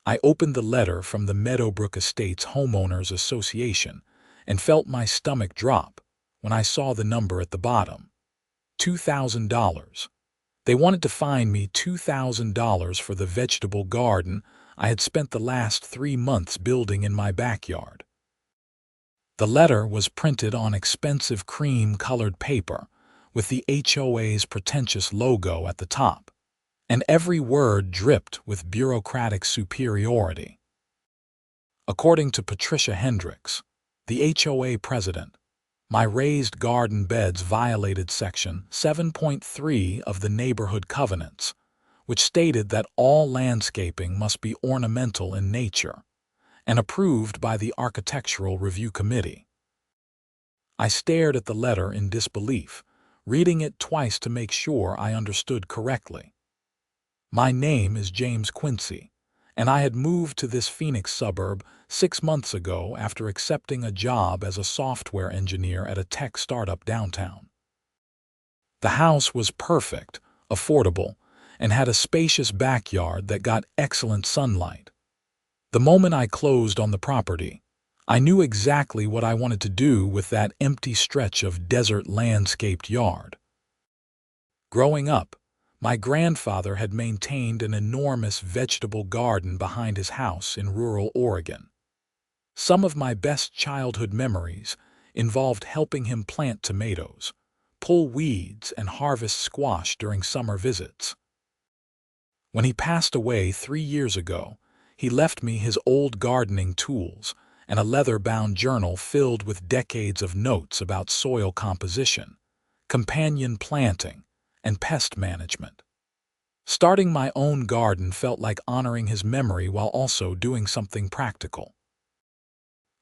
I opened the letter from the Meadowbrook Estates Homeowners Association and felt my stomach drop when I saw the number at the bottom. $2,000. They wanted to fine me $2,000 for the vegetable garden I had spent the last 3 months building in my backyard. The letter was printed on expensive cream-colored paper with the HOA's pretentious logo at the top, and every word dripped with bureaucratic superiority. According to Patricia Hendricks, the HOA president, my raised garden beds violated Section 7.3 of the Neighborhood Covenants, which stated that all landscaping must be ornamental in nature and approved by the Architectural Review Committee. I stared at the letter in disbelief, reading it twice to make sure I understood correctly. My name is James Quincy, and I had moved to this Phoenix suburb 6 months ago after accepting a job as a software engineer at a tech startup downtown. The house was perfect, affordable, and had a spacious backyard that got excellent sunlight. The moment I closed on the property, I knew exactly what I wanted to do with that empty stretch of desert landscaped yard. Growing up, my grandfather had maintained an enormous vegetable garden behind his house in rural Oregon. Some of my best childhood memories involved helping him plant tomatoes, pull weeds, and harvest squash during summer visits. When he passed away 3 years ago, he left me his old gardening tools and a leather-bound journal filled with decades of notes about soil composition, companion planting, and pest management. Starting my own garden felt like honoring his memory while also doing something practical.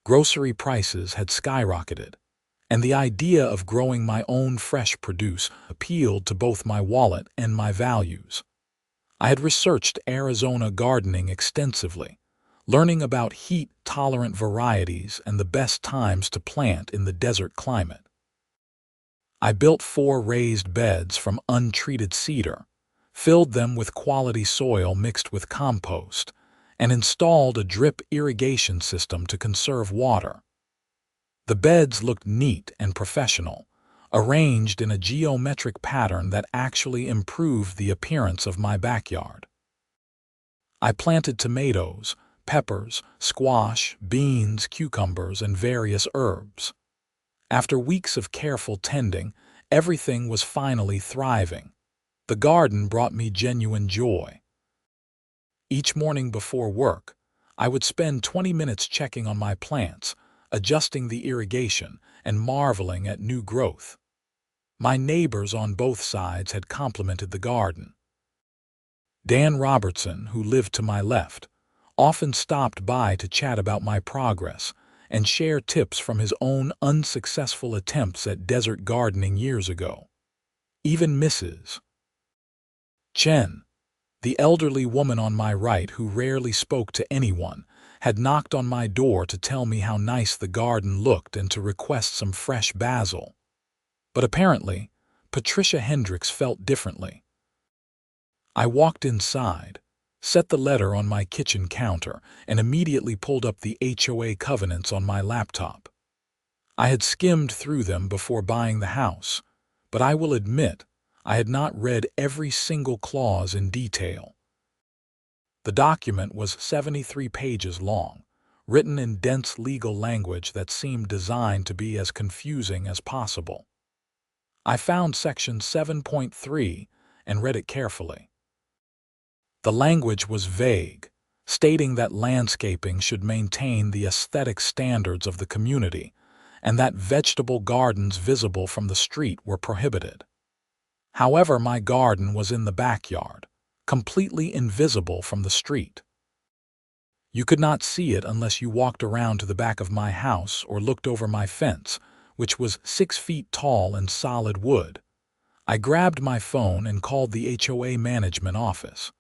Grocery prices had skyrocketed, and the idea of growing my own fresh produce appealed to both my wallet and my values. I had researched Arizona gardening extensively, learning about heat-tolerant varieties and the best times to plant in the desert climate. I built 4 raised beds from untreated cedar, filled them with quality soil mixed with compost, and installed a drip irrigation system to conserve water. The beds looked neat and professional, arranged in a geometric pattern that actually improved the appearance of my backyard. I planted tomatoes, peppers, squash, beans, cucumbers, and various herbs. After weeks of careful tending, everything was finally thriving. The garden brought me genuine joy. Each morning before work, I would spend 20 minutes checking on my plants, adjusting the irrigation, and marveling at new growth. My neighbors on both sides had complimented the garden. Dan Robertson, who lived to my left, often stopped by to chat about my progress and share tips from his own unsuccessful attempts at desert gardening years ago. Even Mrs. Chen, the elderly woman on my right who rarely spoke to anyone, had knocked on my door to tell me how nice the garden looked and to request some fresh basil. But apparently, Patricia Hendricks felt differently. I walked inside, set the letter on my kitchen counter, and immediately pulled up the HOA covenants on my laptop. I had skimmed through them before buying the house, but I will admit I had not read every single clause in detail. The document was 73 pages long, written in dense legal language that seemed designed to be as confusing as possible. I found Section 7.3 and read it carefully. The language was vague, stating that landscaping should maintain the aesthetic standards of the community and that vegetable gardens visible from the street were prohibited. However, my garden was in the backyard, completely invisible from the street. You could not see it unless you walked around to the back of my house or looked over my fence, which was 6 feet tall and solid wood. I grabbed my phone and called the HOA management office.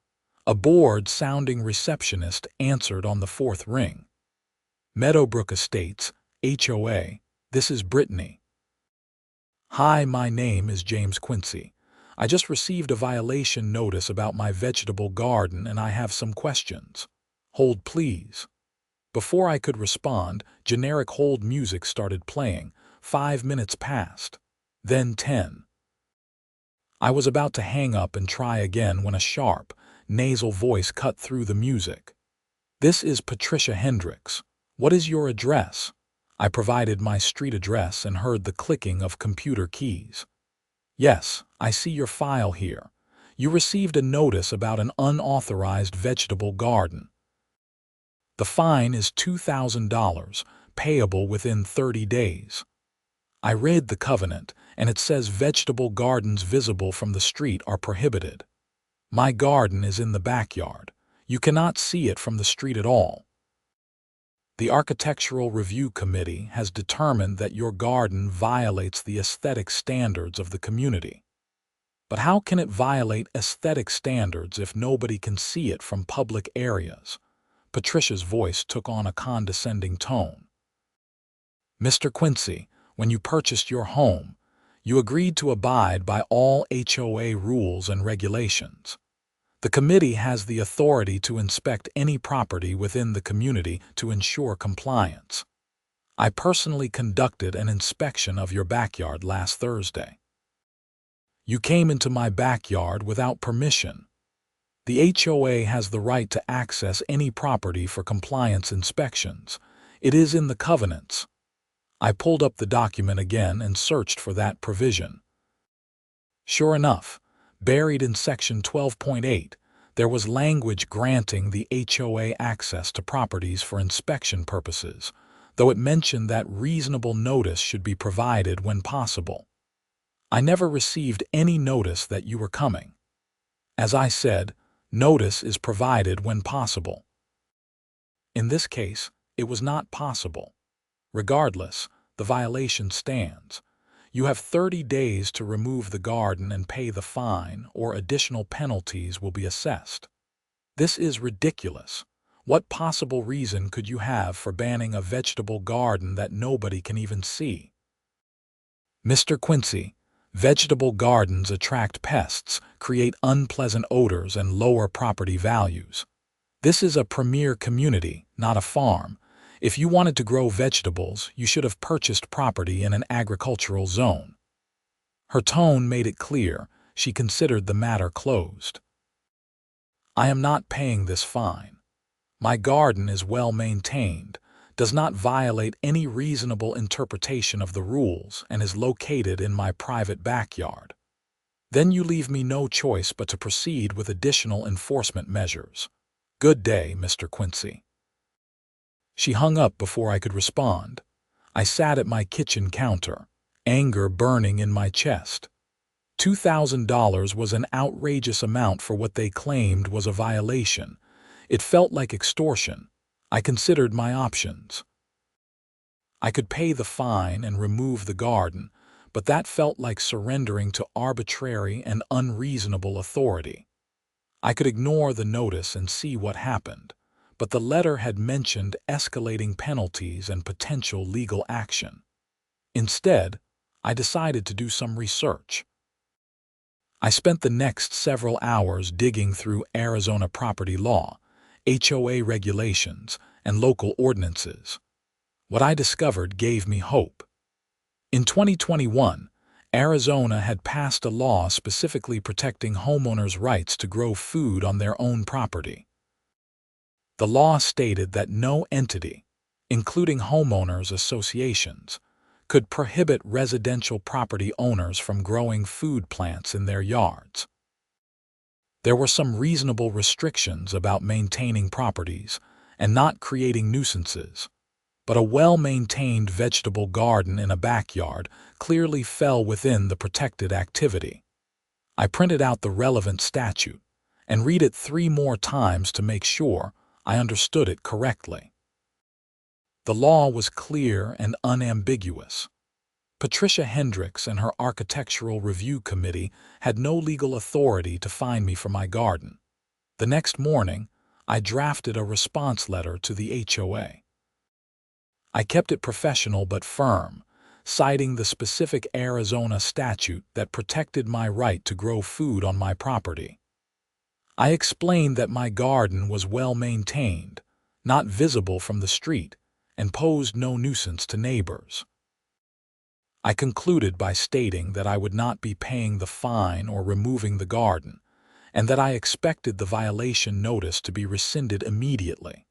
A bored-sounding receptionist answered on the 4th ring. Meadowbrook Estates, HOA, this is Brittany. Hi, my name is James Quincy. I just received a violation notice about my vegetable garden and I have some questions. Hold please. Before I could respond, generic hold music started playing. 5 minutes passed. Then 10. I was about to hang up and try again when a sharp, nasal voice cut through the music. "This is Patricia Hendricks. What is your address?" I provided my street address and heard the clicking of computer keys. "Yes, I see your file here. You received a notice about an unauthorized vegetable garden. The fine is $2,000, payable within 30 days. I read the covenant, and it says vegetable gardens visible from the street are prohibited. My garden is in the backyard. You cannot see it from the street at all. The Architectural Review Committee has determined that your garden violates the aesthetic standards of the community. But how can it violate aesthetic standards if nobody can see it from public areas?" Patricia's voice took on a condescending tone. "Mr. Quincy, when you purchased your home, you agreed to abide by all HOA rules and regulations. The committee has the authority to inspect any property within the community to ensure compliance. I personally conducted an inspection of your backyard last Thursday. You came into my backyard without permission. The HOA has the right to access any property for compliance inspections. It is in the covenants." I pulled up the document again and searched for that provision. Sure enough, buried in Section 12.8, there was language granting the HOA access to properties for inspection purposes, though it mentioned that reasonable notice should be provided when possible. I never received any notice that you were coming. As I said, notice is provided when possible. In this case, it was not possible. Regardless, the violation stands. You have 30 days to remove the garden and pay the fine, or additional penalties will be assessed. This is ridiculous. What possible reason could you have for banning a vegetable garden that nobody can even see? Mr. Quincy, vegetable gardens attract pests, create unpleasant odors, and lower property values. This is a premier community, not a farm. If you wanted to grow vegetables, you should have purchased property in an agricultural zone. Her tone made it clear she considered the matter closed. I am not paying this fine. My garden is well maintained, does not violate any reasonable interpretation of the rules, and is located in my private backyard. Then you leave me no choice but to proceed with additional enforcement measures. Good day, Mr. Quincy. She hung up before I could respond. I sat at my kitchen counter, anger burning in my chest. $2,000 was an outrageous amount for what they claimed was a violation. It felt like extortion. I considered my options. I could pay the fine and remove the garden, but that felt like surrendering to arbitrary and unreasonable authority. I could ignore the notice and see what happened, but the letter had mentioned escalating penalties and potential legal action. Instead, I decided to do some research. I spent the next several hours digging through Arizona property law, HOA regulations, and local ordinances. What I discovered gave me hope. In 2021, Arizona had passed a law specifically protecting homeowners' rights to grow food on their own property. The law stated that no entity, including homeowners associations, could prohibit residential property owners from growing food plants in their yards. There were some reasonable restrictions about maintaining properties and not creating nuisances, but a well-maintained vegetable garden in a backyard clearly fell within the protected activity. I printed out the relevant statute and read it 3 more times to make sure I understood it correctly. The law was clear and unambiguous. Patricia Hendricks and her Architectural Review Committee had no legal authority to fine me for my garden. The next morning, I drafted a response letter to the HOA. I kept it professional but firm, citing the specific Arizona statute that protected my right to grow food on my property. I explained that my garden was well maintained, not visible from the street, and posed no nuisance to neighbors. I concluded by stating that I would not be paying the fine or removing the garden, and that I expected the violation notice to be rescinded immediately.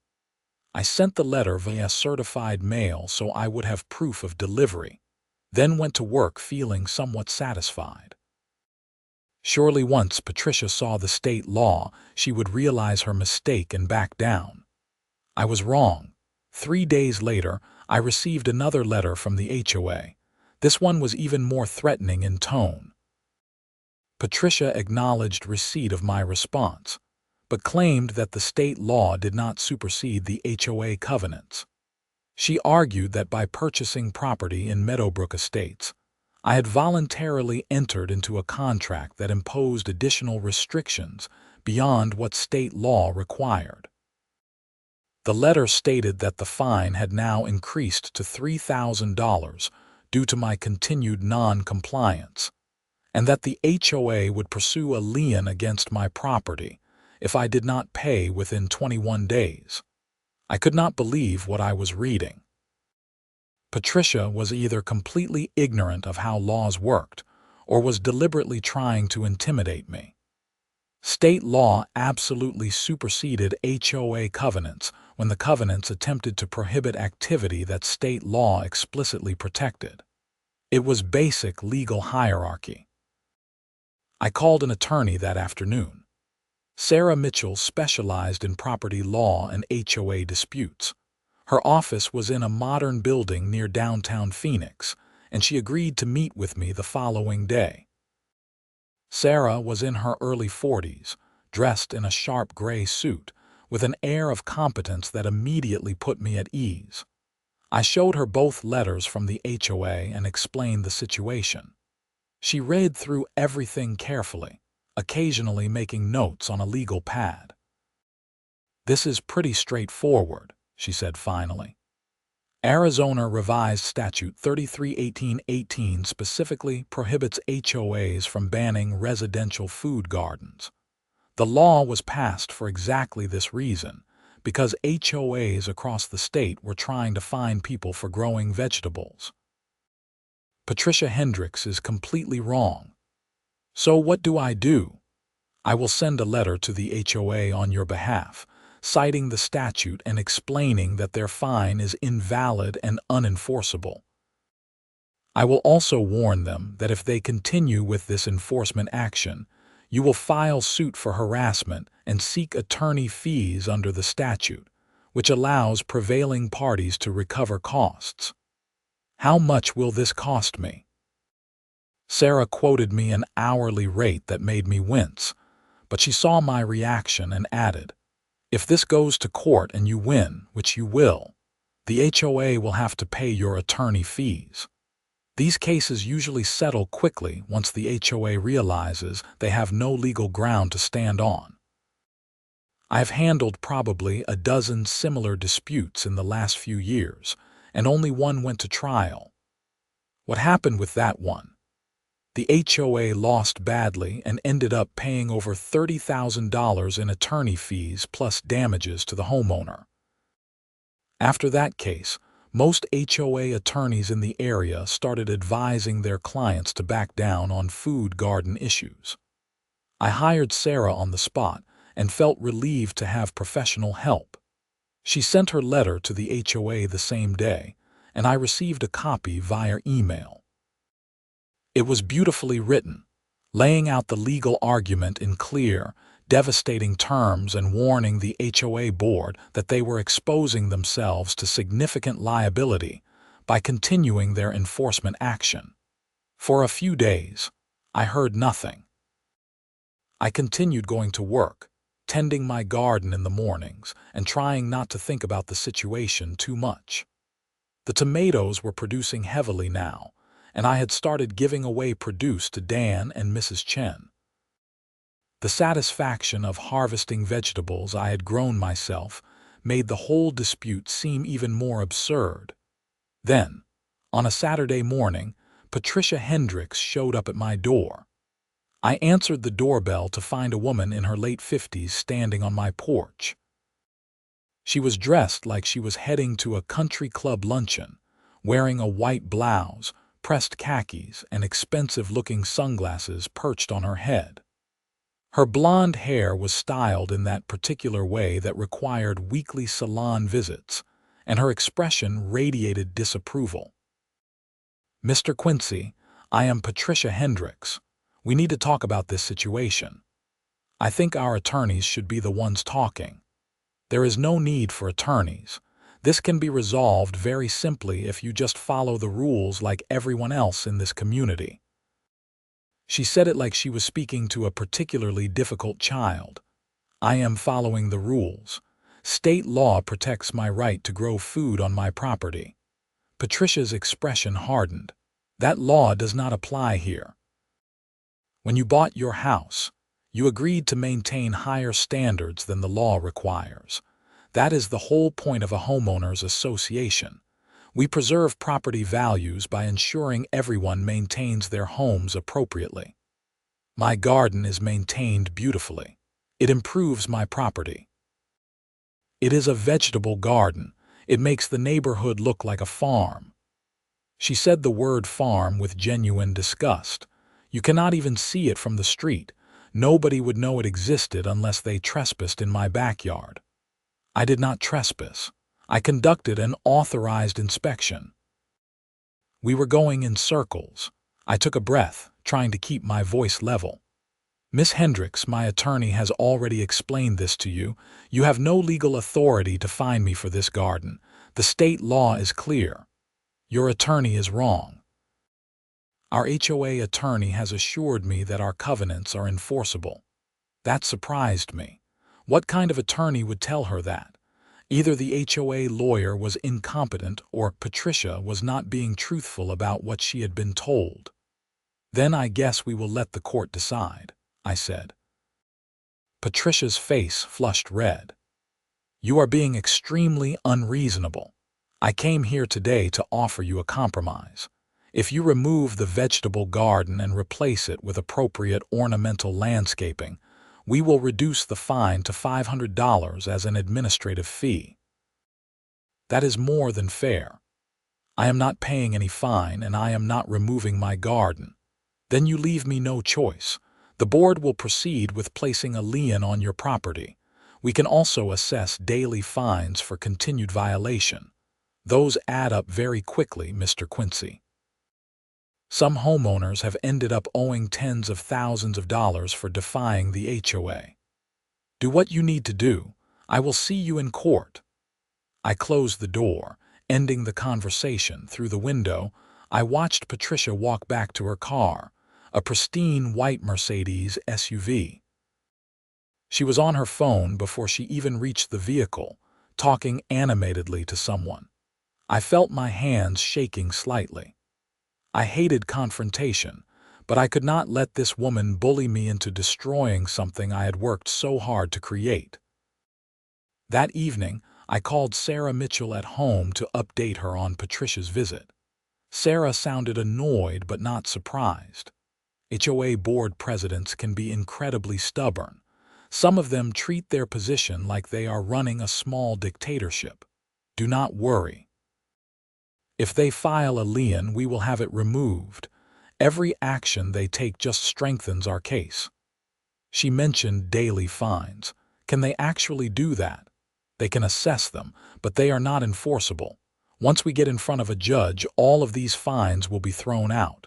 I sent the letter via certified mail so I would have proof of delivery, then went to work feeling somewhat satisfied. Surely once Patricia saw the state law, she would realize her mistake and back down. I was wrong. 3 days later, I received another letter from the HOA. This one was even more threatening in tone. Patricia acknowledged receipt of my response, but claimed that the state law did not supersede the HOA covenants. She argued that by purchasing property in Meadowbrook Estates, I had voluntarily entered into a contract that imposed additional restrictions beyond what state law required. The letter stated that the fine had now increased to $3,000 due to my continued non-compliance, and that the HOA would pursue a lien against my property if I did not pay within 21 days. I could not believe what I was reading. Patricia was either completely ignorant of how laws worked or was deliberately trying to intimidate me. State law absolutely superseded HOA covenants when the covenants attempted to prohibit activity that state law explicitly protected. It was basic legal hierarchy. I called an attorney that afternoon. Sarah Mitchell specialized in property law and HOA disputes. Her office was in a modern building near downtown Phoenix, and she agreed to meet with me the following day. Sarah was in her early 40s, dressed in a sharp gray suit, with an air of competence that immediately put me at ease. I showed her both letters from the HOA and explained the situation. She read through everything carefully, occasionally making notes on a legal pad. "This is pretty straightforward," she said finally. "Arizona Revised Statute 33-18-18 specifically prohibits HOAs from banning residential food gardens. The law was passed for exactly this reason, because HOAs across the state were trying to fine people for growing vegetables." Patricia Hendricks is completely wrong. So what do? I will send a letter to the HOA on your behalf, citing the statute and explaining that their fine is invalid and unenforceable. I will also warn them that if they continue with this enforcement action, you will file suit for harassment and seek attorney fees under the statute, which allows prevailing parties to recover costs. How much will this cost me? Sarah quoted me an hourly rate that made me wince, but she saw my reaction and added, "If this goes to court and you win, which you will, the HOA will have to pay your attorney fees. These cases usually settle quickly once the HOA realizes they have no legal ground to stand on." I have handled probably a dozen similar disputes in the last few years, and only one went to trial. What happened with that one? The HOA lost badly and ended up paying over $30,000 in attorney fees plus damages to the homeowner. After that case, most HOA attorneys in the area started advising their clients to back down on food garden issues. I hired Sarah on the spot and felt relieved to have professional help. She sent her letter to the HOA the same day, and I received a copy via email. It was beautifully written, laying out the legal argument in clear, devastating terms and warning the HOA board that they were exposing themselves to significant liability by continuing their enforcement action. For a few days, I heard nothing. I continued going to work, tending my garden in the mornings and trying not to think about the situation too much. The tomatoes were producing heavily now, and I had started giving away produce to Dan and Mrs. Chen. The satisfaction of harvesting vegetables I had grown myself made the whole dispute seem even more absurd. Then, on a Saturday morning, Patricia Hendricks showed up at my door. I answered the doorbell to find a woman in her late 50s standing on my porch. She was dressed like she was heading to a country club luncheon, wearing a white blouse, pressed khakis, and expensive-looking sunglasses perched on her head. Her blonde hair was styled in that particular way that required weekly salon visits, and her expression radiated disapproval. "Mr. Quincy, I am Patricia Hendricks. We need to talk about this situation. I think our attorneys should be the ones talking. There is no need for attorneys. This can be resolved very simply if you just follow the rules like everyone else in this community." She said it like she was speaking to a particularly difficult child. "I am following the rules. State law protects my right to grow food on my property." Patricia's expression hardened. "That law does not apply here. When you bought your house, you agreed to maintain higher standards than the law requires. That is the whole point of a homeowners association. We preserve property values by ensuring everyone maintains their homes appropriately. My garden is maintained beautifully. It improves my property. It is a vegetable garden. It makes the neighborhood look like a farm." She said the word farm with genuine disgust. "You cannot even see it from the street. Nobody would know it existed unless they trespassed in my backyard." I did not trespass. I conducted an authorized inspection. We were going in circles. I took a breath, trying to keep my voice level. "Miss Hendricks, my attorney has already explained this to you. You have no legal authority to fine me for this garden. The state law is clear. Your attorney is wrong. Our HOA attorney has assured me that our covenants are enforceable." That surprised me. What kind of attorney would tell her that? Either the HOA lawyer was incompetent or Patricia was not being truthful about what she had been told. "Then I guess we will let the court decide," I said. Patricia's face flushed red. "You are being extremely unreasonable. I came here today to offer you a compromise. If you remove the vegetable garden and replace it with appropriate ornamental landscaping, we will reduce the fine to $500 as an administrative fee." That is more than fair. I am not paying any fine and I am not removing my garden. Then you leave me no choice. The board will proceed with placing a lien on your property. We can also assess daily fines for continued violation. Those add up very quickly, Mr. Quincy. Some homeowners have ended up owing tens of thousands of dollars for defying the HOA. Do what you need to do. I will see you in court. I closed the door, ending the conversation. Through the window, I watched Patricia walk back to her car, a pristine white Mercedes SUV. She was on her phone before she even reached the vehicle, talking animatedly to someone. I felt my hands shaking slightly. I hated confrontation, but I could not let this woman bully me into destroying something I had worked so hard to create. That evening, I called Sarah Mitchell at home to update her on Patricia's visit. Sarah sounded annoyed but not surprised. HOA board presidents can be incredibly stubborn. Some of them treat their position like they are running a small dictatorship. "Do not worry. If they file a lien, we will have it removed. Every action they take just strengthens our case." She mentioned daily fines. Can they actually do that? They can assess them, but they are not enforceable. Once we get in front of a judge, all of these fines will be thrown out.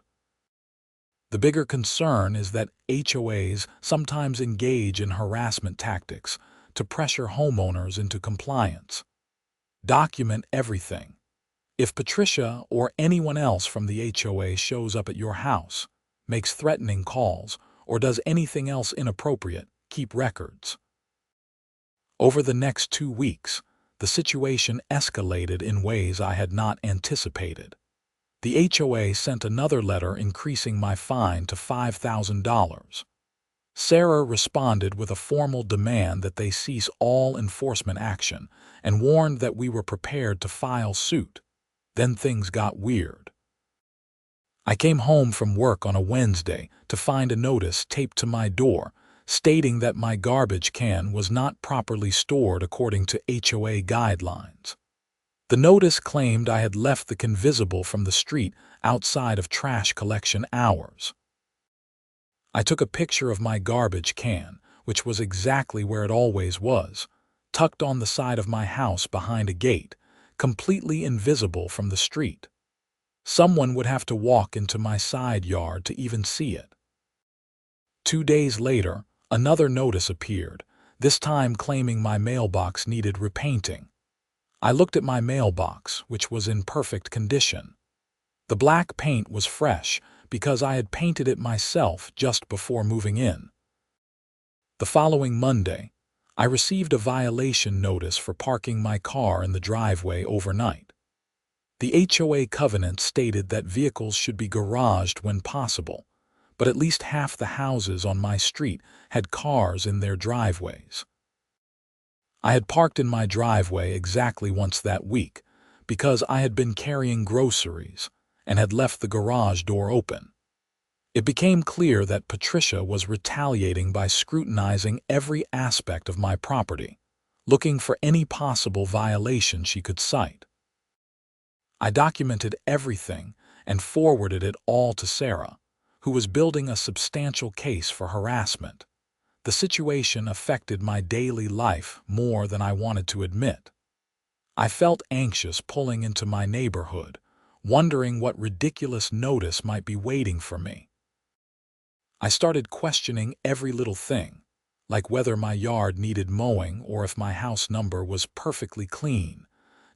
The bigger concern is that HOAs sometimes engage in harassment tactics to pressure homeowners into compliance. Document everything. If Patricia or anyone else from the HOA shows up at your house, makes threatening calls, or does anything else inappropriate, keep records. Over the next 2 weeks, the situation escalated in ways I had not anticipated. The HOA sent another letter increasing my fine to $5,000. Sarah responded with a formal demand that they cease all enforcement action and warned that we were prepared to file suit. Then things got weird. I came home from work on a Wednesday to find a notice taped to my door stating that my garbage can was not properly stored according to HOA guidelines. The notice claimed I had left the can visible from the street outside of trash collection hours. I took a picture of my garbage can, which was exactly where it always was, tucked on the side of my house behind a gate, completely invisible from the street. Someone would have to walk into my side yard to even see it. 2 days later, another notice appeared, this time claiming my mailbox needed repainting. I looked at my mailbox, which was in perfect condition. The black paint was fresh because I had painted it myself just before moving in. The following Monday, I received a violation notice for parking my car in the driveway overnight. The HOA covenant stated that vehicles should be garaged when possible, but at least half the houses on my street had cars in their driveways. I had parked in my driveway exactly once that week because I had been carrying groceries and had left the garage door open. It became clear that Patricia was retaliating by scrutinizing every aspect of my property, looking for any possible violation she could cite. I documented everything and forwarded it all to Sarah, who was building a substantial case for harassment. The situation affected my daily life more than I wanted to admit. I felt anxious pulling into my neighborhood, wondering what ridiculous notice might be waiting for me. I started questioning every little thing, like whether my yard needed mowing or if my house number was perfectly clean,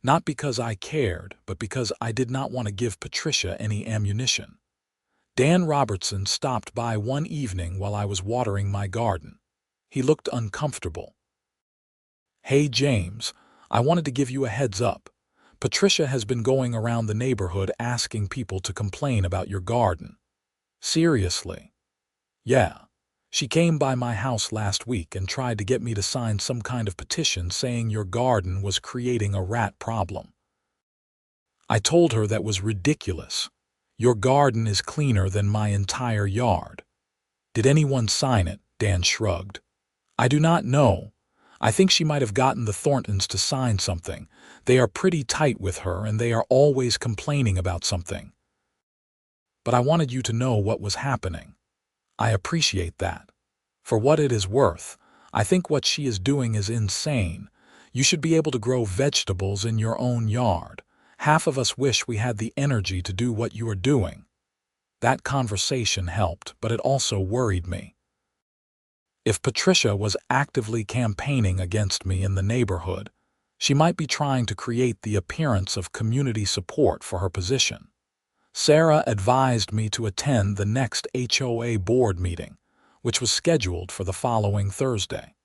not because I cared, but because I did not want to give Patricia any ammunition. Dan Robertson stopped by one evening while I was watering my garden. He looked uncomfortable. "Hey, James, I wanted to give you a heads up. Patricia has been going around the neighborhood asking people to complain about your garden." "Seriously?" "Yeah. She came by my house last week and tried to get me to sign some kind of petition saying your garden was creating a rat problem. I told her that was ridiculous. Your garden is cleaner than my entire yard." "Did anyone sign it?" Dan shrugged. "I do not know. I think she might have gotten the Thorntons to sign something. They are pretty tight with her and they are always complaining about something. But I wanted you to know what was happening. I appreciate that. For what it is worth, I think what she is doing is insane. You should be able to grow vegetables in your own yard. Half of us wish we had the energy to do what you are doing." That conversation helped, but it also worried me. If Patricia was actively campaigning against me in the neighborhood, she might be trying to create the appearance of community support for her position. Sarah advised me to attend the next HOA board meeting, which was scheduled for the following Thursday.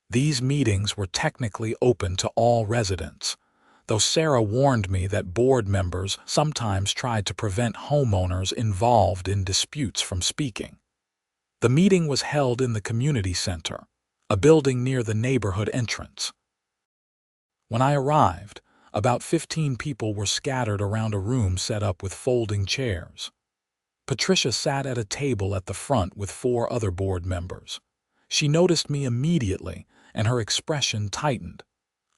These meetings were technically open to all residents, though Sarah warned me that board members sometimes tried to prevent homeowners involved in disputes from speaking. The meeting was held in the community center, a building near the neighborhood entrance. When I arrived, about 15 people were scattered around a room set up with folding chairs. Patricia sat at a table at the front with 4 other board members. She noticed me immediately, and her expression tightened.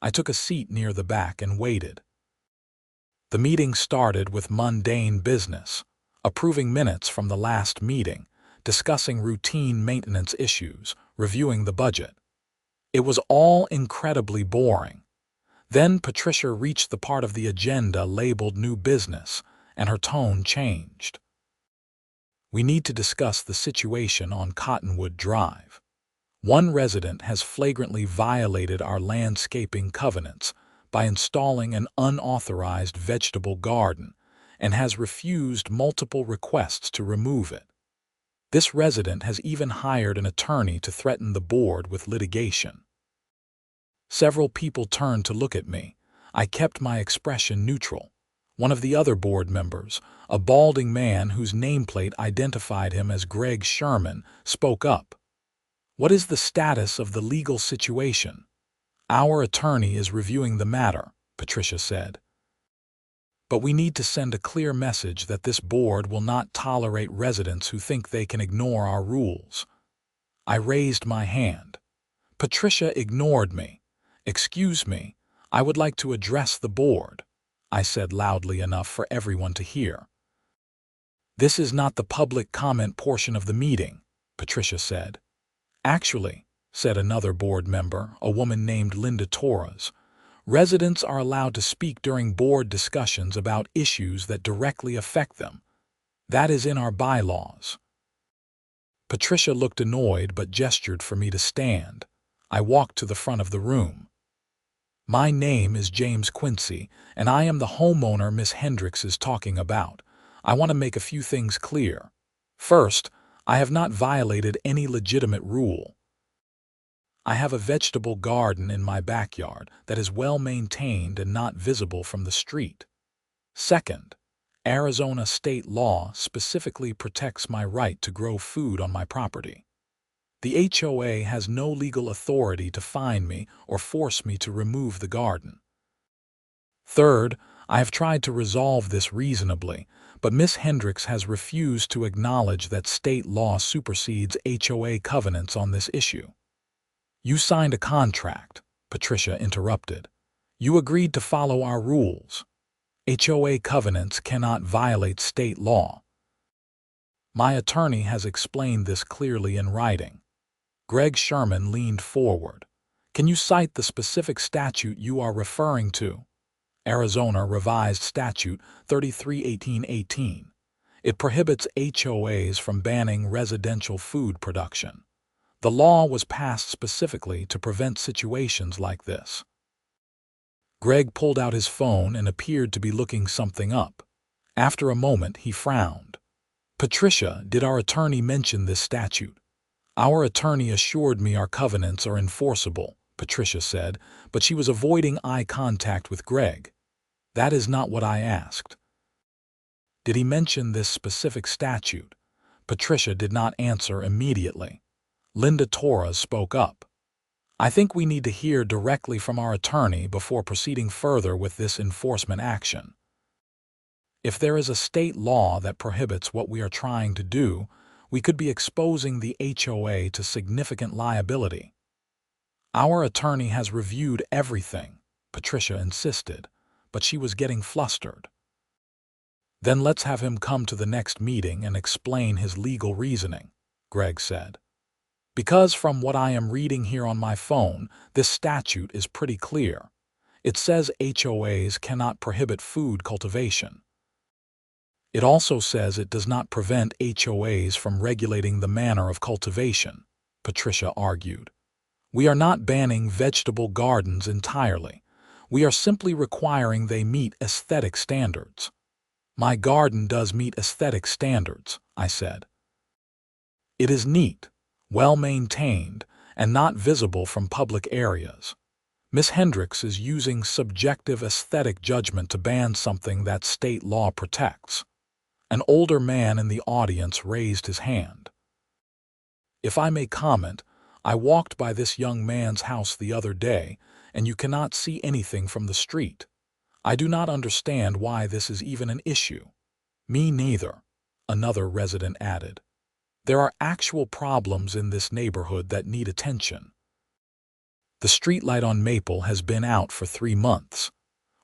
I took a seat near the back and waited. The meeting started with mundane business, approving minutes from the last meeting, discussing routine maintenance issues, reviewing the budget. It was all incredibly boring. Then Patricia reached the part of the agenda labeled New Business, and her tone changed. "We need to discuss the situation on Cottonwood Drive. One resident has flagrantly violated our landscaping covenants by installing an unauthorized vegetable garden and has refused multiple requests to remove it. This resident has even hired an attorney to threaten the board with litigation." Several people turned to look at me. I kept my expression neutral. One of the other board members, a balding man whose nameplate identified him as Greg Sherman, spoke up. "What is the status of the legal situation?" "Our attorney is reviewing the matter," Patricia said. "But we need to send a clear message that this board will not tolerate residents who think they can ignore our rules." I raised my hand. Patricia ignored me. "Excuse me, I would like to address the board," I said loudly enough for everyone to hear. "This is not the public comment portion of the meeting," Patricia said. "Actually," said another board member, a woman named Linda Torres, "residents are allowed to speak during board discussions about issues that directly affect them. That is in our bylaws." Patricia looked annoyed but gestured for me to stand. I walked to the front of the room. "My name is James Quincy, and I am the homeowner Miss Hendricks is talking about. I want to make a few things clear. First, I have not violated any legitimate rule. I have a vegetable garden in my backyard that is well maintained and not visible from the street. Second, Arizona state law specifically protects my right to grow food on my property. The HOA has no legal authority to fine me or force me to remove the garden. Third, I have tried to resolve this reasonably, but Miss Hendricks has refused to acknowledge that state law supersedes HOA covenants on this issue." "You signed a contract," Patricia interrupted. "You agreed to follow our rules. HOA covenants cannot violate state law." "My attorney has explained this clearly in writing." Greg Sherman leaned forward. "Can you cite the specific statute you are referring to?" "Arizona Revised Statute 33-18-18. It prohibits HOAs from banning residential food production. The law was passed specifically to prevent situations like this." Greg pulled out his phone and appeared to be looking something up. After a moment, he frowned. "Patricia, did our attorney mention this statute?" "Our attorney assured me our covenants are enforceable," Patricia said, but she was avoiding eye contact with Greg. "That is not what I asked." "Did he mention this specific statute?" Patricia did not answer immediately. Linda Torres spoke up. "I think we need to hear directly from our attorney before proceeding further with this enforcement action. If there is a state law that prohibits what we are trying to do, we could be exposing the HOA to significant liability." "Our attorney has reviewed everything," Patricia insisted, but she was getting flustered. "Then let's have him come to the next meeting and explain his legal reasoning," Greg said. "Because from what I am reading here on my phone, this statute is pretty clear. It says HOAs cannot prohibit food cultivation. It also says it does not prevent HOAs from regulating the manner of cultivation," Patricia argued. "We are not banning vegetable gardens entirely. We are simply requiring they meet aesthetic standards." "My garden does meet aesthetic standards," I said. "It is neat, well-maintained, and not visible from public areas. Miss Hendricks is using subjective aesthetic judgment to ban something that state law protects." An older man in the audience raised his hand. "If I may comment, I walked by this young man's house the other day, and you cannot see anything from the street. I do not understand why this is even an issue." "Me neither," another resident added. "There are actual problems in this neighborhood that need attention. The streetlight on Maple has been out for 3 months.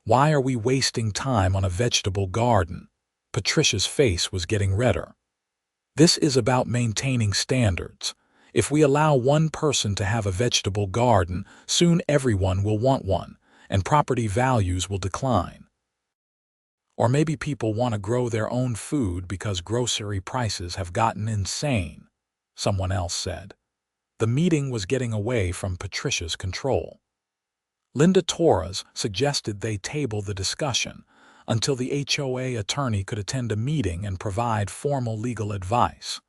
Why are we wasting time on a vegetable garden?" Patricia's face was getting redder. "This is about maintaining standards. If we allow one person to have a vegetable garden, soon everyone will want one, and property values will decline. Or maybe people want to grow their own food because grocery prices have gotten insane," someone else said. The meeting was getting away from Patricia's control. Linda Torres suggested they table the discussion until the HOA attorney could attend a meeting and provide formal legal advice.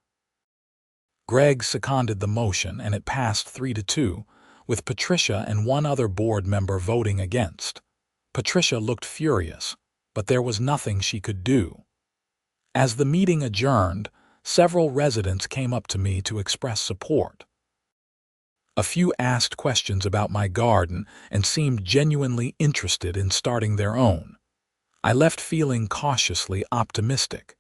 Greg seconded the motion, and it passed 3-2, with Patricia and one other board member voting against. Patricia looked furious, but there was nothing she could do. As the meeting adjourned, several residents came up to me to express support. A few asked questions about my garden and seemed genuinely interested in starting their own. I left feeling cautiously optimistic.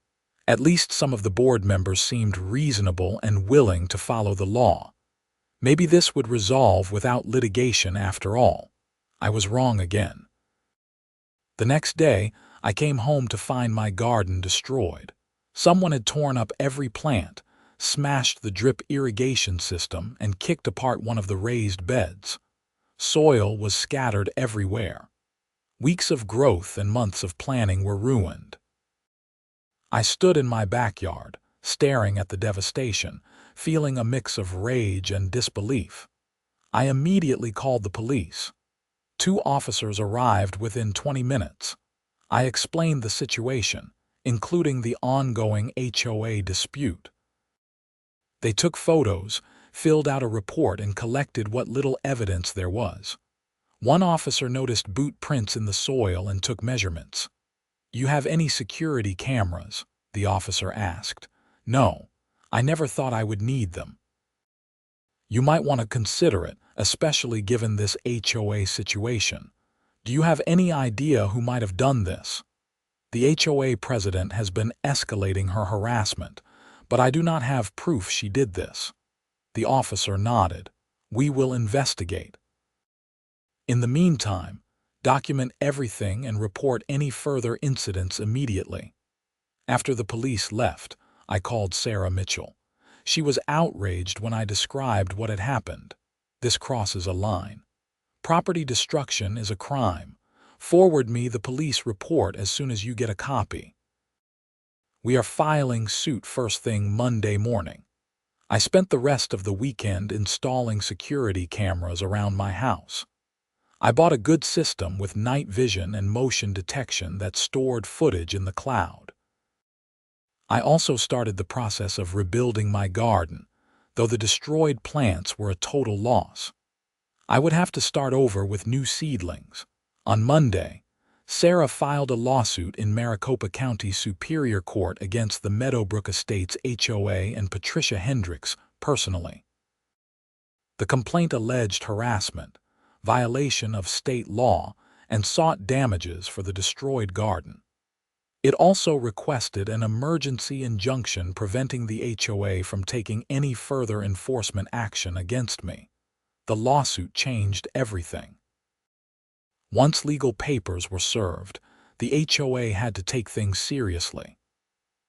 At least some of the board members seemed reasonable and willing to follow the law. Maybe this would resolve without litigation after all. I was wrong again. The next day, I came home to find my garden destroyed. Someone had torn up every plant, smashed the drip irrigation system, and kicked apart one of the raised beds. Soil was scattered everywhere. Weeks of growth and months of planning were ruined. I stood in my backyard, staring at the devastation, feeling a mix of rage and disbelief. I immediately called the police. 2 officers arrived within 20 minutes. I explained the situation, including the ongoing HOA dispute. They took photos, filled out a report, and collected what little evidence there was. One officer noticed boot prints in the soil and took measurements. "You have any security cameras?" the officer asked. "No, I never thought I would need them." "You might want to consider it, especially given this HOA situation. Do you have any idea who might have done this?" "The HOA president has been escalating her harassment, but I do not have proof she did this." The officer nodded. "We will investigate. In the meantime, document everything and report any further incidents immediately." After the police left, I called Sarah Mitchell. She was outraged when I described what had happened. "This crosses a line. Property destruction is a crime. Forward me the police report as soon as you get a copy." "We are filing suit first thing Monday morning." I spent the rest of the weekend installing security cameras around my house. I bought a good system with night vision and motion detection that stored footage in the cloud. I also started the process of rebuilding my garden, though the destroyed plants were a total loss. I would have to start over with new seedlings. On Monday, Sarah filed a lawsuit in Maricopa County Superior Court against the Meadowbrook Estates HOA and Patricia Hendricks personally. The complaint alleged harassment, violation of state law, and sought damages for the destroyed garden. It also requested an emergency injunction preventing the HOA from taking any further enforcement action against me. The lawsuit changed everything. Once legal papers were served, the HOA had to take things seriously.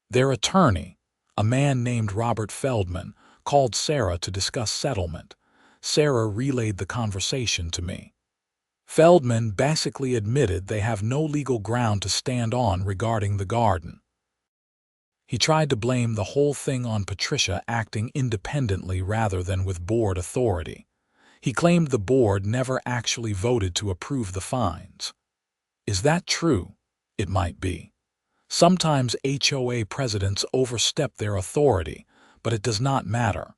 Their attorney, a man named Robert Feldman, called Sarah to discuss settlement. Sarah relayed the conversation to me. Feldman basically admitted they have no legal ground to stand on regarding the garden. He tried to blame the whole thing on Patricia acting independently rather than with board authority. He claimed the board never actually voted to approve the fines. Is that true? It might be. Sometimes HOA presidents overstep their authority, but it does not matter.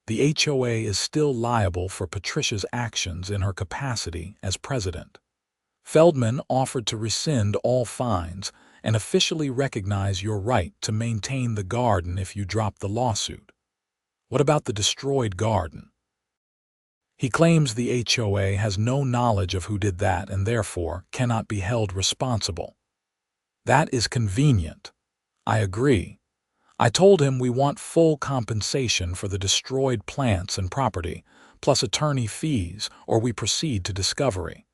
The HOA is still liable for Patricia's actions in her capacity as president. Feldman offered to rescind all fines and officially recognize your right to maintain the garden if you drop the lawsuit. What about the destroyed garden? He claims the HOA has no knowledge of who did that and therefore cannot be held responsible. That is convenient. I agree. I told him we want full compensation for the destroyed plants and property, plus attorney fees, or we proceed to discovery.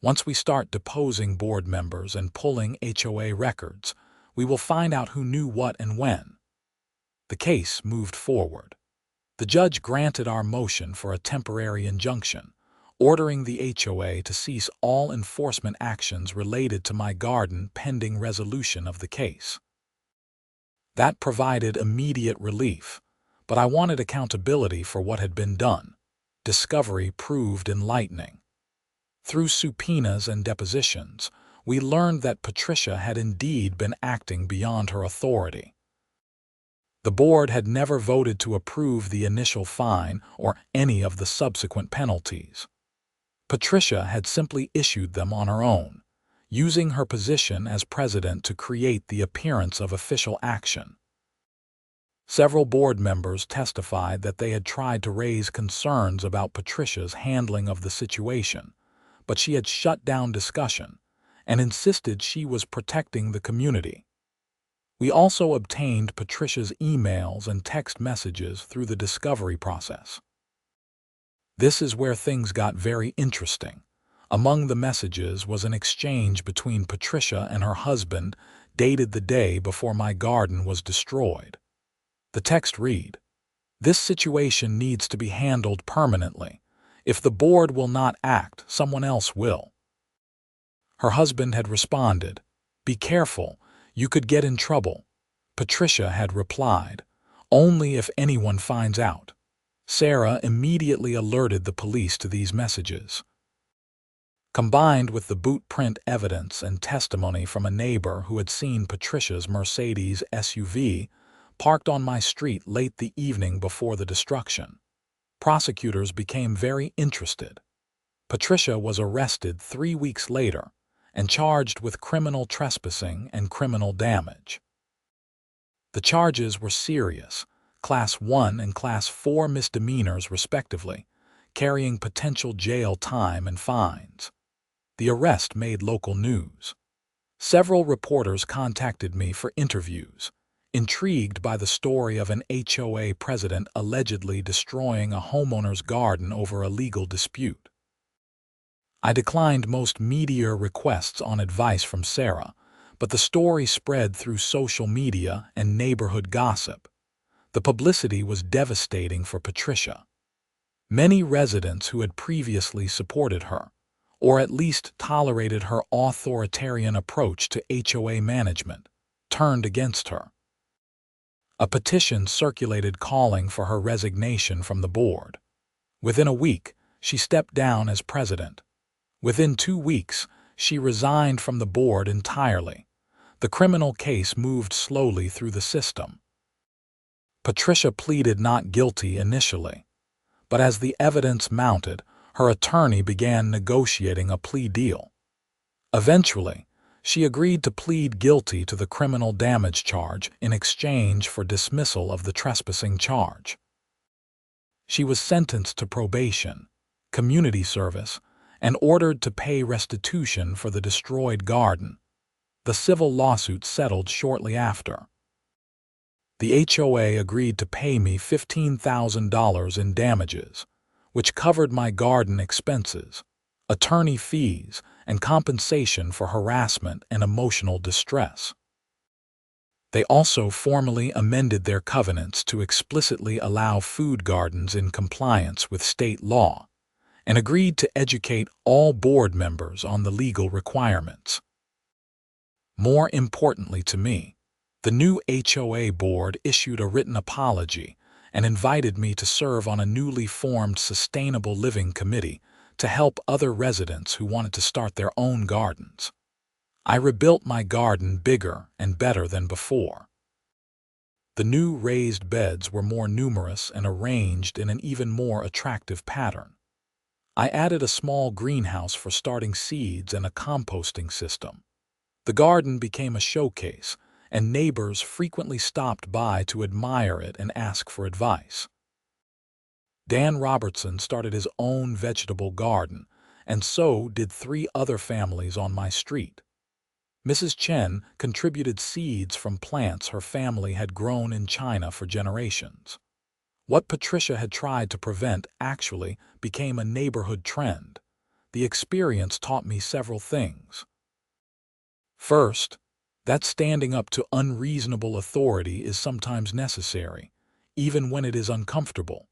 Once we start deposing board members and pulling HOA records, we will find out who knew what and when. The case moved forward. The judge granted our motion for a temporary injunction, ordering the HOA to cease all enforcement actions related to my garden pending resolution of the case. That provided immediate relief, but I wanted accountability for what had been done. Discovery proved enlightening. Through subpoenas and depositions, we learned that Patricia had indeed been acting beyond her authority. The board had never voted to approve the initial fine or any of the subsequent penalties. Patricia had simply issued them on her own, using her position as president to create the appearance of official action. Several board members testified that they had tried to raise concerns about Patricia's handling of the situation, but she had shut down discussion and insisted she was protecting the community. We also obtained Patricia's emails and text messages through the discovery process. This is where things got very interesting. Among the messages was an exchange between Patricia and her husband, dated the day before my garden was destroyed. The text read, "This situation needs to be handled permanently. If the board will not act, someone else will." Her husband had responded, "Be careful, you could get in trouble." Patricia had replied, "Only if anyone finds out." Sarah immediately alerted the police to these messages. Combined with the boot print evidence and testimony from a neighbor who had seen Patricia's Mercedes SUV parked on my street late the evening before the destruction, prosecutors became very interested. Patricia was arrested 3 weeks later and charged with criminal trespassing and criminal damage. The charges were serious, Class 1 and Class 4 misdemeanors respectively, carrying potential jail time and fines. The arrest made local news. Several reporters contacted me for interviews, intrigued by the story of an HOA president allegedly destroying a homeowner's garden over a legal dispute. I declined most media requests on advice from Sarah, but the story spread through social media and neighborhood gossip. The publicity was devastating for Patricia. Many residents who had previously supported her, or at least tolerated her authoritarian approach to HOA management, turned against her. A petition circulated calling for her resignation from the board. Within a week, she stepped down as president. Within 2 weeks, she resigned from the board entirely. The criminal case moved slowly through the system. Patricia pleaded not guilty initially, but as the evidence mounted, her attorney began negotiating a plea deal. Eventually, she agreed to plead guilty to the criminal damage charge in exchange for dismissal of the trespassing charge. She was sentenced to probation, community service, and ordered to pay restitution for the destroyed garden. The civil lawsuit settled shortly after. The HOA agreed to pay me $15,000 in damages, which covered my garden expenses, attorney fees, and compensation for harassment and emotional distress. They also formally amended their covenants to explicitly allow food gardens in compliance with state law, and agreed to educate all board members on the legal requirements. More importantly to me, the new HOA board issued a written apology and invited me to serve on a newly formed Sustainable Living Committee to help other residents who wanted to start their own gardens. I rebuilt my garden bigger and better than before. The new raised beds were more numerous and arranged in an even more attractive pattern. I added a small greenhouse for starting seeds and a composting system. The garden became a showcase, and neighbors frequently stopped by to admire it and ask for advice. Dan Robertson started his own vegetable garden, and so did 3 other families on my street. Mrs. Chen contributed seeds from plants her family had grown in China for generations. What Patricia had tried to prevent actually became a neighborhood trend. The experience taught me several things. First, that standing up to unreasonable authority is sometimes necessary, even when it is uncomfortable.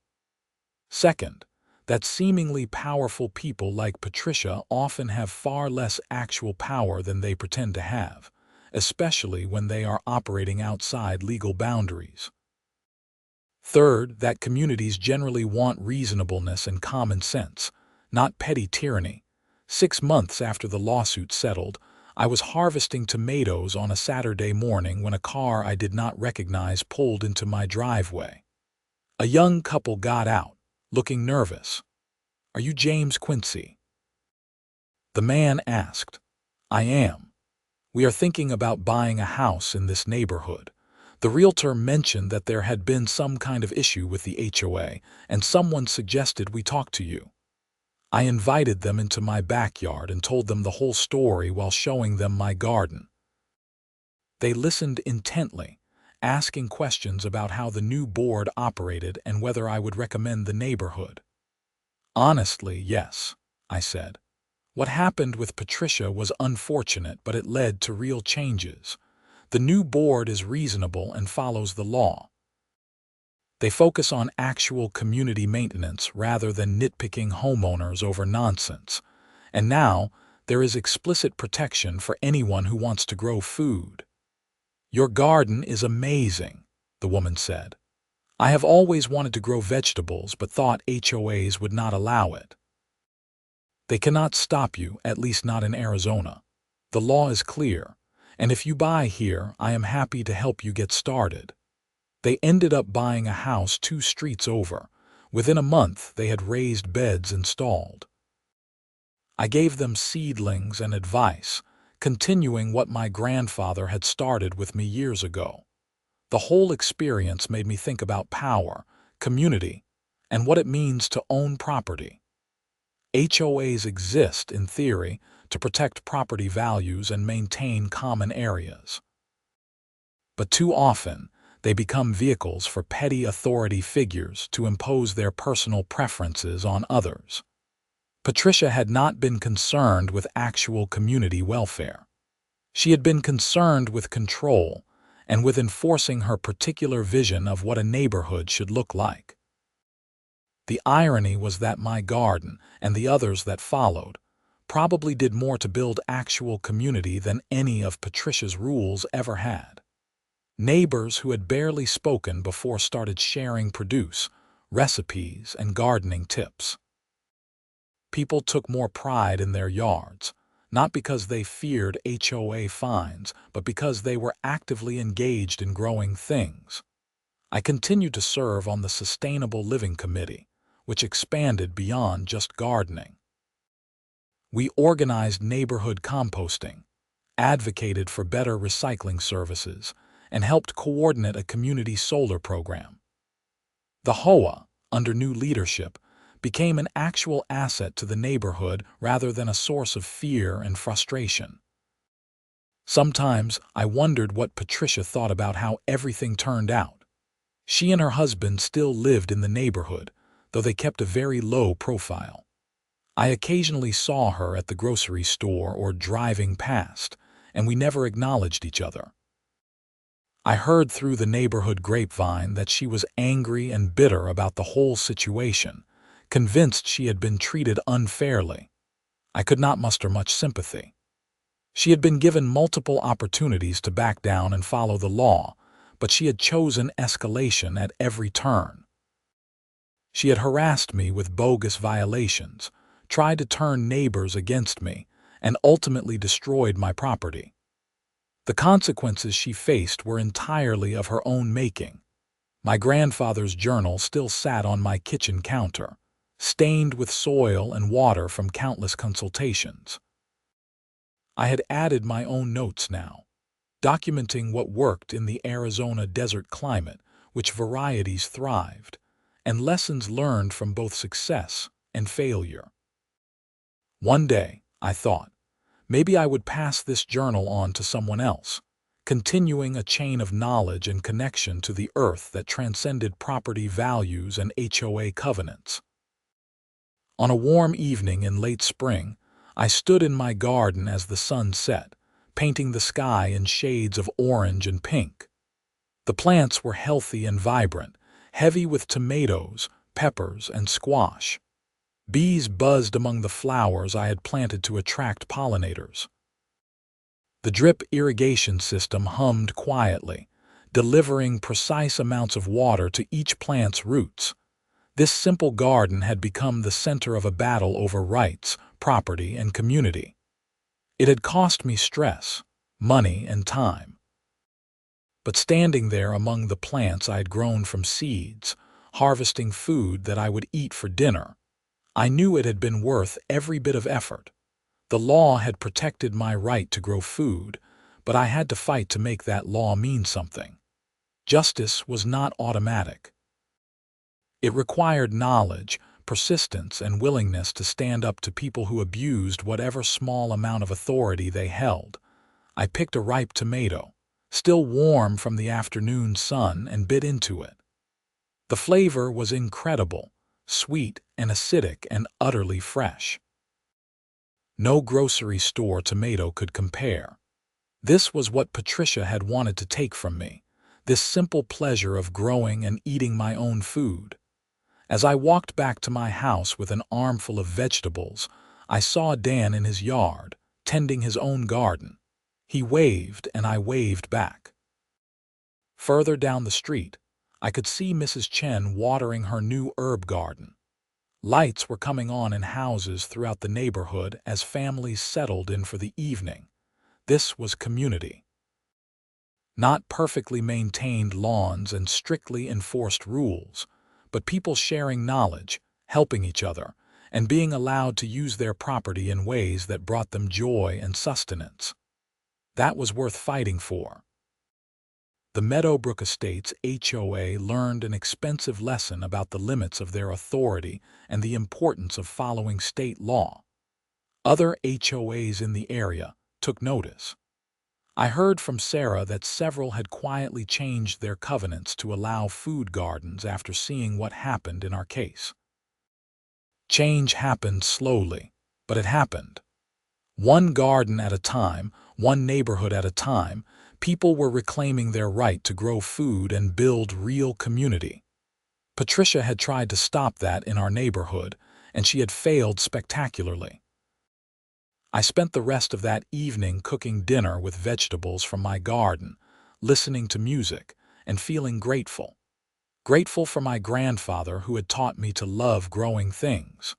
Second, that seemingly powerful people like Patricia often have far less actual power than they pretend to have, especially when they are operating outside legal boundaries. Third, that communities generally want reasonableness and common sense, not petty tyranny. 6 months after the lawsuit settled, I was harvesting tomatoes on a Saturday morning when a car I did not recognize pulled into my driveway. A young couple got out, looking nervous. "Are you James Quincy?" The man asked. "I am. We are thinking about buying a house in this neighborhood. The realtor mentioned that there had been some kind of issue with the HOA, and someone suggested we talk to you." I invited them into my backyard and told them the whole story while showing them my garden. They listened intently, asking questions about how the new board operated and whether I would recommend the neighborhood. Honestly, yes, I said. What happened with Patricia was unfortunate, but it led to real changes. The new board is reasonable and follows the law. They focus on actual community maintenance rather than nitpicking homeowners over nonsense. And now, there is explicit protection for anyone who wants to grow food. Your garden is amazing, the woman said. I have always wanted to grow vegetables but thought HOAs would not allow it. They cannot stop you, at least not in Arizona. The law is clear, and if you buy here, I am happy to help you get started. They ended up buying a house 2 streets over. Within a month, they had raised beds installed. I gave them seedlings and advice, continuing what my grandfather had started with me years ago. The whole experience made me think about power, community, and what it means to own property. HOAs exist, in theory, to protect property values and maintain common areas. But too often, they become vehicles for petty authority figures to impose their personal preferences on others. Patricia had not been concerned with actual community welfare. She had been concerned with control and with enforcing her particular vision of what a neighborhood should look like. The irony was that my garden, and the others that followed, probably did more to build actual community than any of Patricia's rules ever had. Neighbors who had barely spoken before started sharing produce, recipes, and gardening tips. People took more pride in their yards, not because they feared HOA fines, but because they were actively engaged in growing things. I continued to serve on the Sustainable Living Committee, which expanded beyond just gardening. We organized neighborhood composting, advocated for better recycling services, and helped coordinate a community solar program. The HOA, under new leadership, became an actual asset to the neighborhood rather than a source of fear and frustration. Sometimes I wondered what Patricia thought about how everything turned out. She and her husband still lived in the neighborhood, though they kept a very low profile. I occasionally saw her at the grocery store or driving past, and we never acknowledged each other. I heard through the neighborhood grapevine that she was angry and bitter about the whole situation, convinced she had been treated unfairly. I could not muster much sympathy. She had been given multiple opportunities to back down and follow the law, but she had chosen escalation at every turn. She had harassed me with bogus violations, tried to turn neighbors against me, and ultimately destroyed my property. The consequences she faced were entirely of her own making. My grandfather's journal still sat on my kitchen counter, stained with soil and water from countless consultations. I had added my own notes now, documenting what worked in the Arizona desert climate, which varieties thrived, and lessons learned from both success and failure. One day, I thought, maybe I would pass this journal on to someone else, continuing a chain of knowledge and connection to the earth that transcended property values and HOA covenants. On a warm evening in late spring, I stood in my garden as the sun set, painting the sky in shades of orange and pink. The plants were healthy and vibrant, heavy with tomatoes, peppers, and squash. Bees buzzed among the flowers I had planted to attract pollinators. The drip irrigation system hummed quietly, delivering precise amounts of water to each plant's roots. This simple garden had become the center of a battle over rights, property, and community. It had cost me stress, money, and time. But standing there among the plants I had grown from seeds, harvesting food that I would eat for dinner, I knew it had been worth every bit of effort. The law had protected my right to grow food, but I had to fight to make that law mean something. Justice was not automatic. It required knowledge, persistence, and willingness to stand up to people who abused whatever small amount of authority they held. I picked a ripe tomato, still warm from the afternoon sun, and bit into it. The flavor was incredible, sweet and acidic and utterly fresh. No grocery store tomato could compare. This was what Patricia had wanted to take from me, this simple pleasure of growing and eating my own food. As I walked back to my house with an armful of vegetables, I saw Dan in his yard, tending his own garden. He waved and I waved back. Further down the street, I could see Mrs. Chen watering her new herb garden. Lights were coming on in houses throughout the neighborhood as families settled in for the evening. This was community. Not perfectly maintained lawns and strictly enforced rules, but people sharing knowledge, helping each other, and being allowed to use their property in ways that brought them joy and sustenance. That was worth fighting for. The Meadowbrook Estates HOA learned an expensive lesson about the limits of their authority and the importance of following state law. Other HOAs in the area took notice. I heard from Sarah that several had quietly changed their covenants to allow food gardens after seeing what happened in our case. Change happened slowly, but it happened. One garden at a time, one neighborhood at a time, people were reclaiming their right to grow food and build real community. Patricia had tried to stop that in our neighborhood, and she had failed spectacularly. I spent the rest of that evening cooking dinner with vegetables from my garden, listening to music, and feeling grateful. Grateful for my grandfather who had taught me to love growing things.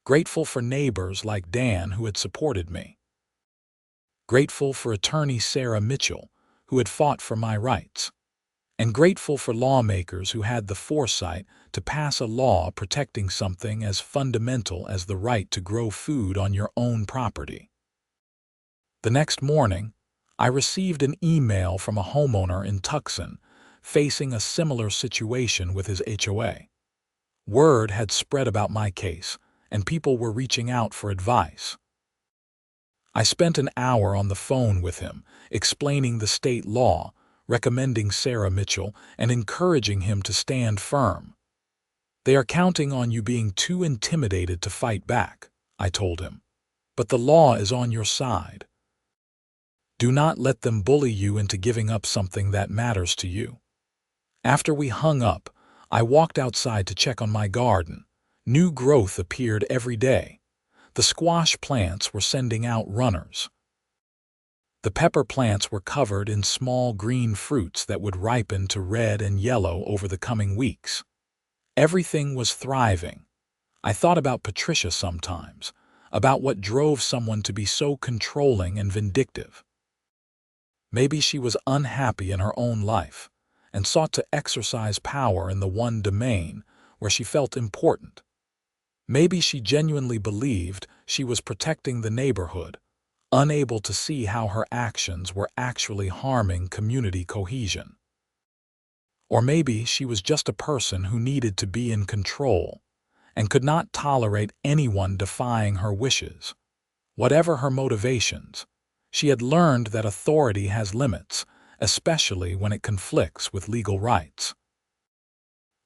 Grateful for neighbors like Dan who had supported me. Grateful for attorney Sarah Mitchell, who had fought for my rights. And grateful for lawmakers who had the foresight to pass a law protecting something as fundamental as the right to grow food on your own property. The next morning, I received an email from a homeowner in Tucson facing a similar situation with his HOA. Word had spread about my case, and people were reaching out for advice. I spent an hour on the phone with him, explaining the state law, recommending Sarah Mitchell, and encouraging him to stand firm. They are counting on you being too intimidated to fight back, I told him. But the law is on your side. Do not let them bully you into giving up something that matters to you. After we hung up, I walked outside to check on my garden. New growth appeared every day. The squash plants were sending out runners. The pepper plants were covered in small green fruits that would ripen to red and yellow over the coming weeks. Everything was thriving. I thought about Patricia sometimes, about what drove someone to be so controlling and vindictive. Maybe she was unhappy in her own life and sought to exercise power in the one domain where she felt important. Maybe she genuinely believed she was protecting the neighborhood, unable to see how her actions were actually harming community cohesion. Or maybe she was just a person who needed to be in control and could not tolerate anyone defying her wishes. Whatever her motivations, she had learned that authority has limits, especially when it conflicts with legal rights.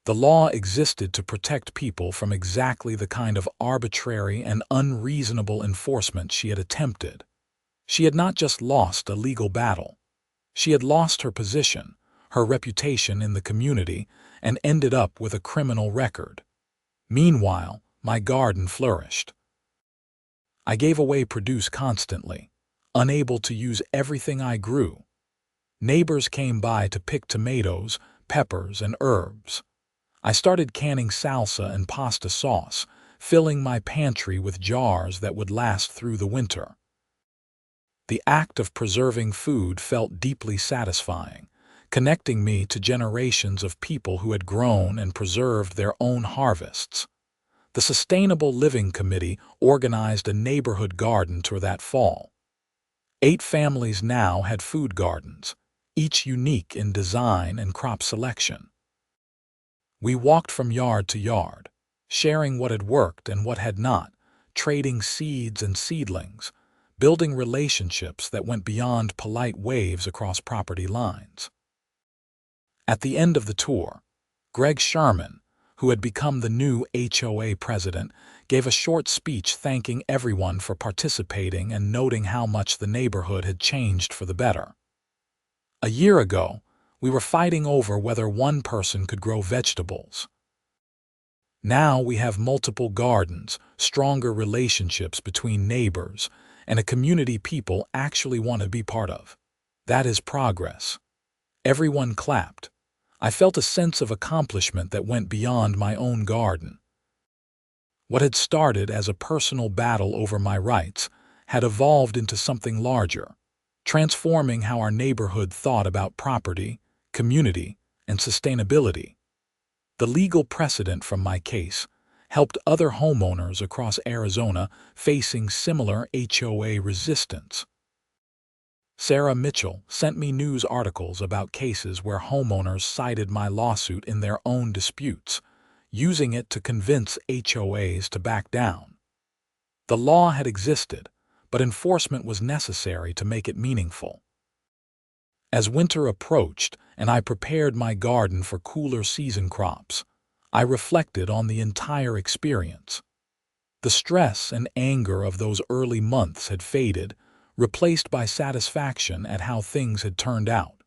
The law existed to protect people from exactly the kind of arbitrary and unreasonable enforcement she had attempted. She had not just lost a legal battle. She had lost her position, her reputation in the community, and ended up with a criminal record. Meanwhile, my garden flourished. I gave away produce constantly, unable to use everything I grew. Neighbors came by to pick tomatoes, peppers, and herbs. I started canning salsa and pasta sauce, filling my pantry with jars that would last through the winter. The act of preserving food felt deeply satisfying, connecting me to generations of people who had grown and preserved their own harvests. The Sustainable Living Committee organized a neighborhood garden tour that fall. 8 families now had food gardens, each unique in design and crop selection. We walked from yard to yard, sharing what had worked and what had not, trading seeds and seedlings, building relationships that went beyond polite waves across property lines. At the end of the tour, Greg Sherman, who had become the new HOA president, gave a short speech thanking everyone for participating and noting how much the neighborhood had changed for the better. A year ago, we were fighting over whether one person could grow vegetables. Now we have multiple gardens, stronger relationships between neighbors, and a community people actually want to be part of. That is progress. Everyone clapped. I felt a sense of accomplishment that went beyond my own garden. What had started as a personal battle over my rights had evolved into something larger, transforming how our neighborhood thought about property, community, and sustainability. The legal precedent from my case helped other homeowners across Arizona facing similar HOA resistance. Sarah Mitchell sent me news articles about cases where homeowners cited my lawsuit in their own disputes, using it to convince HOAs to back down. The law had existed, but enforcement was necessary to make it meaningful. As winter approached and I prepared my garden for cooler season crops, I reflected on the entire experience. The stress and anger of those early months had faded, replaced by satisfaction at how things had turned out.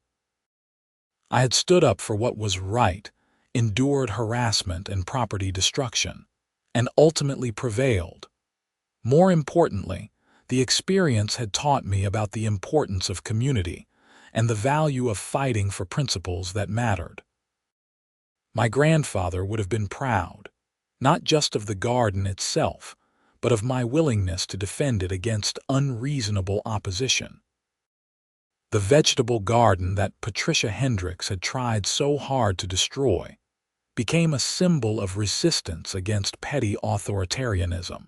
I had stood up for what was right, endured harassment and property destruction, and ultimately prevailed. More importantly, the experience had taught me about the importance of community and the value of fighting for principles that mattered. My grandfather would have been proud, not just of the garden itself, but of my willingness to defend it against unreasonable opposition. The vegetable garden that Patricia Hendricks had tried so hard to destroy became a symbol of resistance against petty authoritarianism,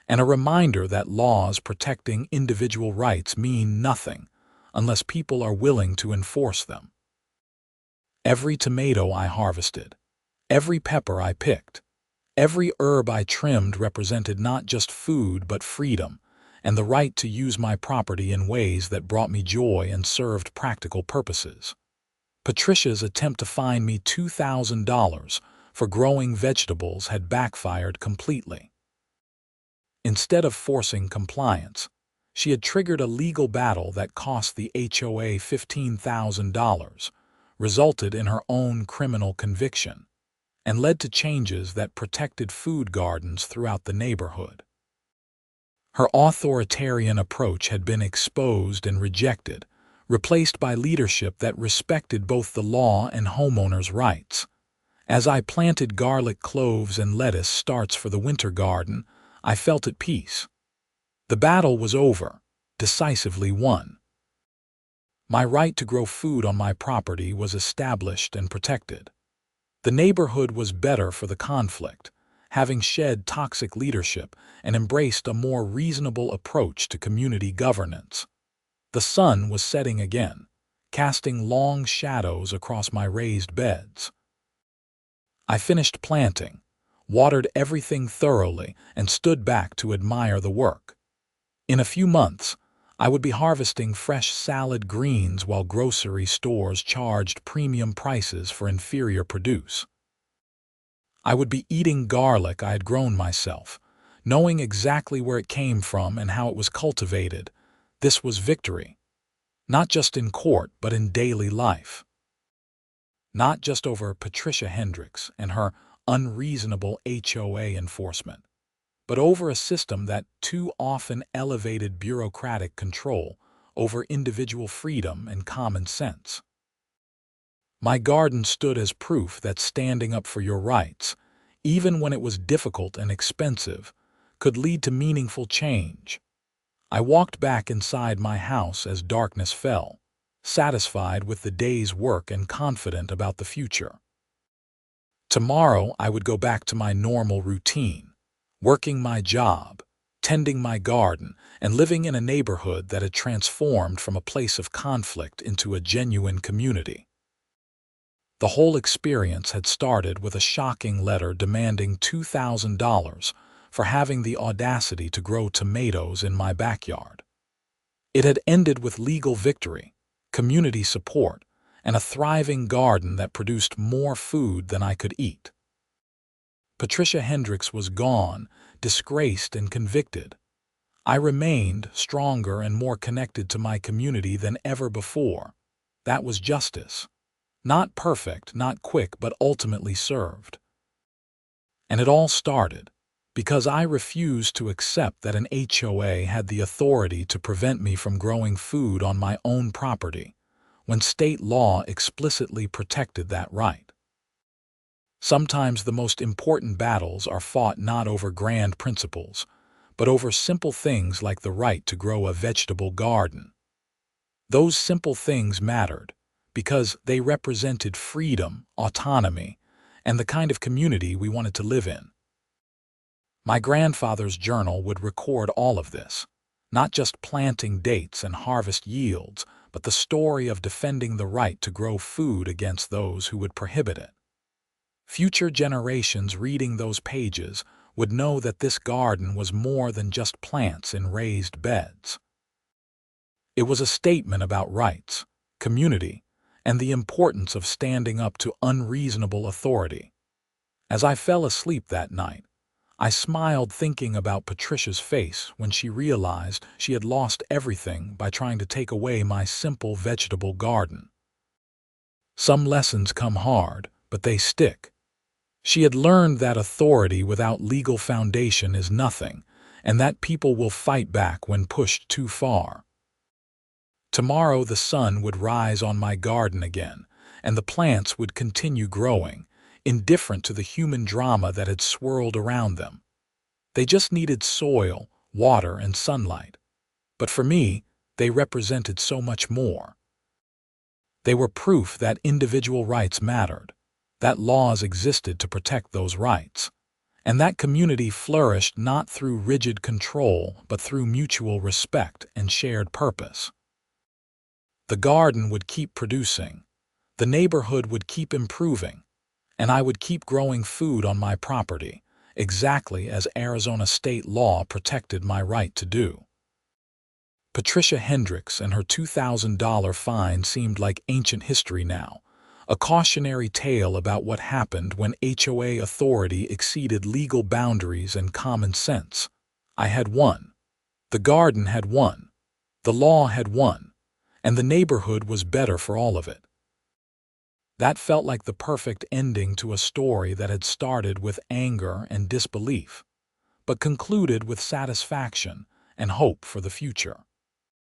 and a reminder that laws protecting individual rights mean nothing unless people are willing to enforce them. Every tomato I harvested, every pepper I picked, every herb I trimmed represented not just food but freedom and the right to use my property in ways that brought me joy and served practical purposes. Patricia's attempt to fine me $2,000 for growing vegetables had backfired completely. Instead of forcing compliance, she had triggered a legal battle that cost the HOA $15,000, resulted in her own criminal conviction, and led to changes that protected food gardens throughout the neighborhood. Her authoritarian approach had been exposed and rejected, replaced by leadership that respected both the law and homeowners' rights. As I planted garlic, cloves, and lettuce starts for the winter garden, I felt at peace. The battle was over, decisively won. My right to grow food on my property was established and protected. The neighborhood was better for the conflict, having shed toxic leadership and embraced a more reasonable approach to community governance. The sun was setting again, casting long shadows across my raised beds. I finished planting, watered everything thoroughly, and stood back to admire the work. In a few months, I would be harvesting fresh salad greens while grocery stores charged premium prices for inferior produce. I would be eating garlic I had grown myself, knowing exactly where it came from and how it was cultivated. This was victory, not just in court but in daily life. Not just over Patricia Hendricks and her unreasonable HOA enforcement, but over a system that too often elevated bureaucratic control over individual freedom and common sense. My garden stood as proof that standing up for your rights, even when it was difficult and expensive, could lead to meaningful change. I walked back inside my house as darkness fell, satisfied with the day's work and confident about the future. Tomorrow I would go back to my normal routine, working my job, tending my garden, and living in a neighborhood that had transformed from a place of conflict into a genuine community. The whole experience had started with a shocking letter demanding $2,000 for having the audacity to grow tomatoes in my backyard. It had ended with legal victory, community support, and a thriving garden that produced more food than I could eat. Patricia Hendricks was gone, disgraced and convicted. I remained stronger and more connected to my community than ever before. That was justice. Not perfect, not quick, but ultimately served. And it all started because I refused to accept that an HOA had the authority to prevent me from growing food on my own property, when state law explicitly protected that right. Sometimes the most important battles are fought not over grand principles, but over simple things like the right to grow a vegetable garden. Those simple things mattered because they represented freedom, autonomy, and the kind of community we wanted to live in. My grandfather's journal would record all of this, not just planting dates and harvest yields, but the story of defending the right to grow food against those who would prohibit it. Future generations reading those pages would know that this garden was more than just plants in raised beds. It was a statement about rights, community, and the importance of standing up to unreasonable authority. As I fell asleep that night, I smiled thinking about Patricia's face when she realized she had lost everything by trying to take away my simple vegetable garden. Some lessons come hard, but they stick. She had learned that authority without legal foundation is nothing, and that people will fight back when pushed too far. Tomorrow the sun would rise on my garden again, and the plants would continue growing, indifferent to the human drama that had swirled around them. They just needed soil, water, and sunlight. But for me, they represented so much more. They were proof that individual rights mattered, that laws existed to protect those rights, and that community flourished not through rigid control but through mutual respect and shared purpose. The garden would keep producing, the neighborhood would keep improving, and I would keep growing food on my property, exactly as Arizona state law protected my right to do. Patricia Hendricks and her $2,000 fine seemed like ancient history now, a cautionary tale about what happened when HOA authority exceeded legal boundaries and common sense. I had won. The garden had won. The law had won. And the neighborhood was better for all of it. That felt like the perfect ending to a story that had started with anger and disbelief, but concluded with satisfaction and hope for the future.